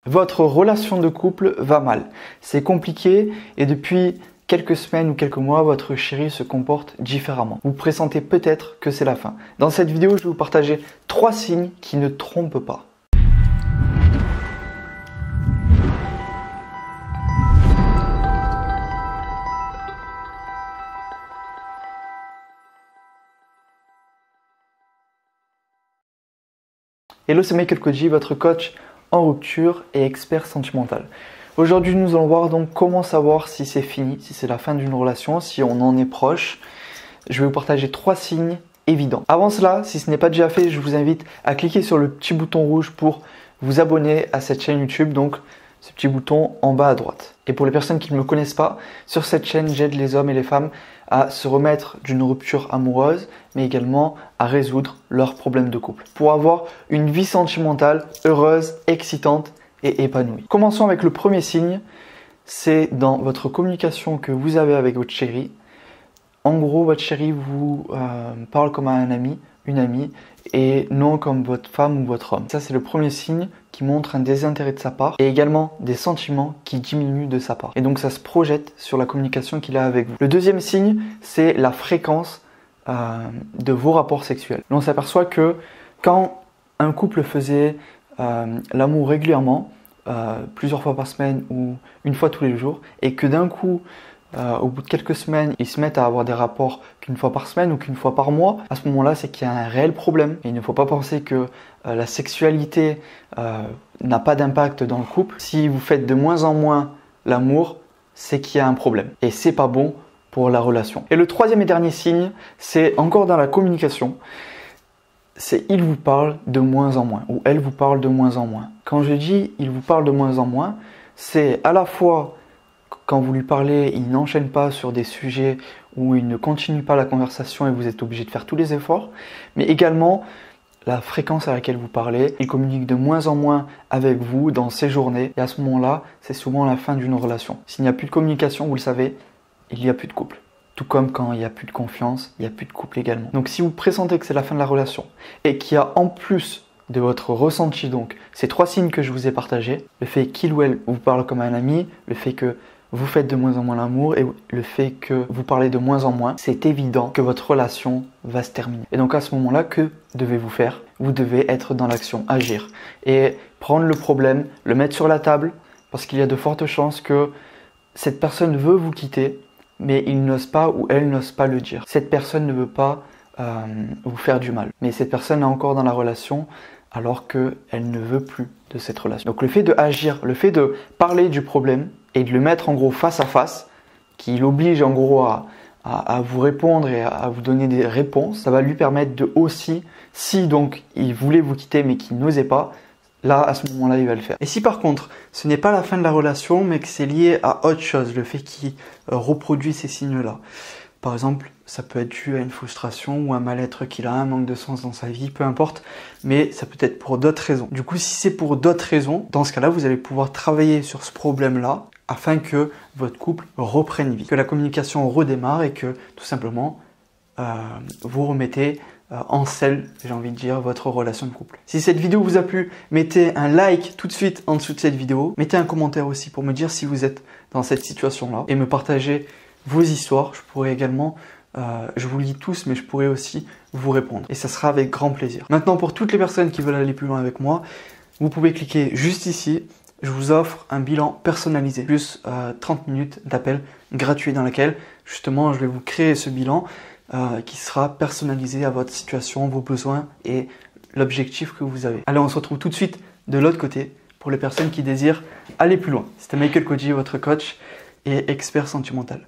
Votre relation de couple va mal. C'est compliqué et depuis quelques semaines ou quelques mois, votre chéri se comporte différemment. Vous pressentez peut-être que c'est la fin. Dans cette vidéo, je vais vous partager 3 signes qui ne trompent pas. Hello, c'est Michael Koji, votre coach en rupture et expert sentimental. Aujourd'hui, nous allons voir donc comment savoir si c'est fini, si c'est la fin d'une relation, si on en est proche. Je vais vous partager 3 signes évidents. Avant cela, si ce n'est pas déjà fait, je vous invite à cliquer sur le petit bouton rouge pour vous abonner à cette chaîne YouTube, donc ce petit bouton en bas à droite. Et pour les personnes qui ne me connaissent pas, sur cette chaîne, j'aide les hommes et les femmes à se remettre d'une rupture amoureuse, mais également à résoudre leurs problèmes de couple, pour avoir une vie sentimentale heureuse, excitante et épanouie. Commençons avec le premier signe, c'est dans votre communication que vous avez avec votre chéri. En gros, votre chéri vous parle comme à un ami, une amie, et non comme votre femme ou votre homme. Ça, c'est le premier signe qui montre un désintérêt de sa part et également des sentiments qui diminuent de sa part. Et donc, ça se projette sur la communication qu'il a avec vous. Le deuxième signe, c'est la fréquence de vos rapports sexuels. On s'aperçoit que quand un couple faisait l'amour régulièrement, plusieurs fois par semaine ou une fois tous les jours, et que d'un coup, au bout de quelques semaines, ils se mettent à avoir des rapports qu'une fois par semaine ou qu'une fois par mois, à ce moment-là, c'est qu'il y a un réel problème. Et il ne faut pas penser que la sexualité n'a pas d'impact dans le couple. Si vous faites de moins en moins l'amour, c'est qu'il y a un problème. Et c'est pas bon pour la relation. Et le troisième et dernier signe, c'est encore dans la communication. C'est il vous parle de moins en moins ou elle vous parle de moins en moins. Quand je dis il vous parle de moins en moins, c'est à la fois quand vous lui parlez, il n'enchaîne pas sur des sujets où il ne continue pas la conversation et vous êtes obligé de faire tous les efforts, mais également la fréquence à laquelle vous parlez. Il communique de moins en moins avec vous dans ses journées et à ce moment-là, c'est souvent la fin d'une relation. S'il n'y a plus de communication, vous le savez, il n'y a plus de couple. Tout comme quand il n'y a plus de confiance, il n'y a plus de couple également. Donc si vous pressentez que c'est la fin de la relation et qu'il y a en plus de votre ressenti, donc ces 3 signes que je vous ai partagés, le fait qu'il ou elle vous parle comme un ami, le fait que vous faites de moins en moins l'amour et le fait que vous parlez de moins en moins, c'est évident que votre relation va se terminer. Et donc à ce moment-là, que devez-vous faire? Vous devez être dans l'action, agir et prendre le problème, le mettre sur la table parce qu'il y a de fortes chances que cette personne veut vous quitter, mais il n'ose pas ou elle n'ose pas le dire. Cette personne ne veut pas vous faire du mal, mais cette personne est encore dans la relation alors qu'elle ne veut plus de cette relation. Donc le fait de agir, le fait de parler du problème et de le mettre en gros face à face, qui l'oblige en gros à vous répondre et à vous donner des réponses, ça va lui permettre de aussi, si donc il voulait vous quitter mais qu'il n'osait pas, là à ce moment-là il va le faire. Et si par contre ce n'est pas la fin de la relation mais que c'est lié à autre chose, le fait qu'il reproduit ces signes-là, par exemple, ça peut être dû à une frustration ou un mal-être qu'il a, un manque de sens dans sa vie, peu importe, mais ça peut être pour d'autres raisons. Du coup, si c'est pour d'autres raisons, dans ce cas-là, vous allez pouvoir travailler sur ce problème-là afin que votre couple reprenne vie, que la communication redémarre et que tout simplement, vous remettez en selle, j'ai envie de dire, votre relation de couple. Si cette vidéo vous a plu, mettez un like tout de suite en dessous de cette vidéo. Mettez un commentaire aussi pour me dire si vous êtes dans cette situation-là et me partager vos histoires. Je pourrais également, je vous lis tous, mais je pourrais aussi vous répondre. Et ça sera avec grand plaisir. Maintenant, pour toutes les personnes qui veulent aller plus loin avec moi, vous pouvez cliquer juste ici. Je vous offre un bilan personnalisé, plus 30 minutes d'appel gratuit dans lequel, justement, je vais vous créer ce bilan qui sera personnalisé à votre situation, vos besoins et l'objectif que vous avez. Allez, on se retrouve tout de suite de l'autre côté pour les personnes qui désirent aller plus loin. C'était Michael Koji, votre coach et expert sentimental.